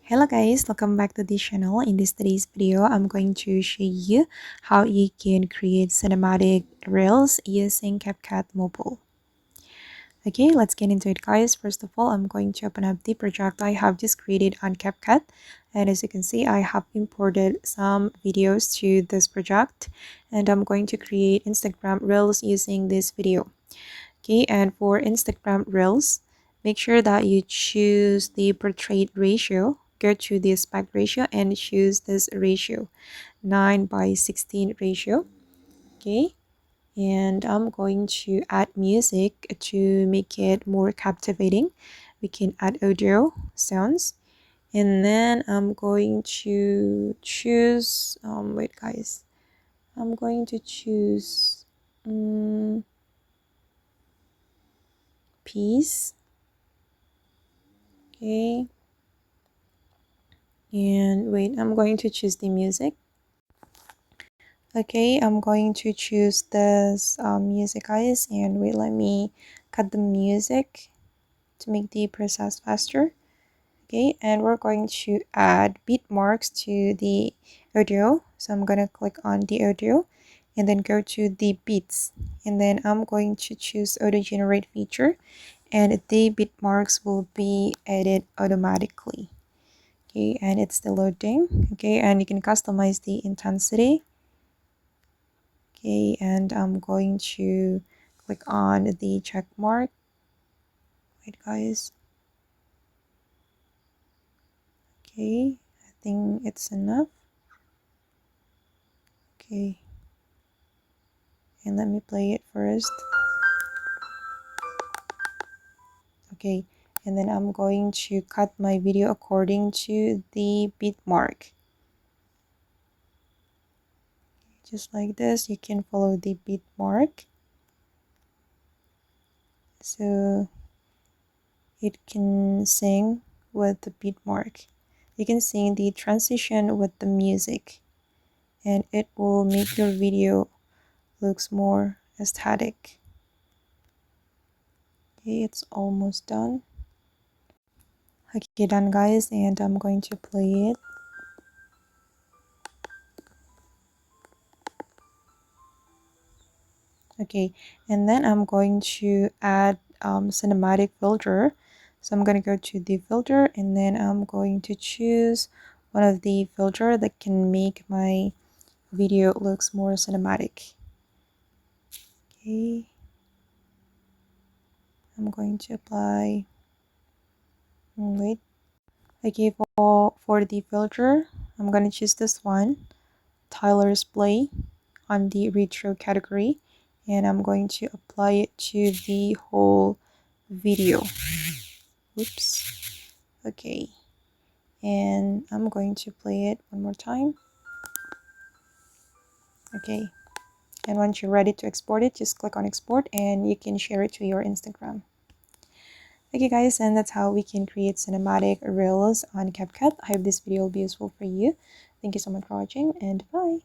Hello guys, welcome back to this channel. In today's video, I'm going to show you how you can create cinematic reels using CapCut mobile. Okay, let's get into it guys. First of all, I'm going to open up the project I have just created on CapCut. And as you can see, I have imported some videos to this project. And I'm going to create Instagram reels using this video. Okay, and for Instagram reels, make sure that you choose the portrait ratio. Go to the aspect ratio and choose this ratio, 9:16 ratio. Okay, and I'm going to add music to make it more captivating. We can add audio sounds, and then I'm going to choose wait guys, I'm going to choose peace. Okay, and wait, I'm going to choose the music. Okay, I'm going to choose this music guys, and wait, let me cut the music to make the process faster. Okay, and we're going to add beat marks to the audio, so I'm gonna click on the audio and then go to the beats, and then I'm going to choose auto generate feature, and the beat marks will be added automatically. Okay, and it's still loading. Okay, and you can customize the intensity. Okay, and I'm going to click on the check mark. Wait guys. Okay, I think it's enough. Okay, and let me play it first. Okay, and then I'm going to cut my video according to the beat mark. Just like this, you can follow the beat mark, so it can sing with the beat mark. You can sing the transition with the music, and it will make your video looks more aesthetic. Okay, it's almost done. Okay, done guys, and I'm going to play it. Okay, and then I'm going to add cinematic filter. So I'm going to go to the filter, and then I'm going to choose one of the filter that can make my video looks more cinematic. Okay, I'm going to apply. Wait. Okay, for the filter, I'm going to choose this one, Tyler's Play, on the retro category, and I'm going to apply it to the whole video. Oops. Okay, and I'm going to play it one more time. Okay, and once you're ready to export it, just click on export and you can share it to your Instagram. Okay guys, and that's how we can create cinematic reels on CapCut. I hope this video will be useful for you. Thank you so much for watching, and bye.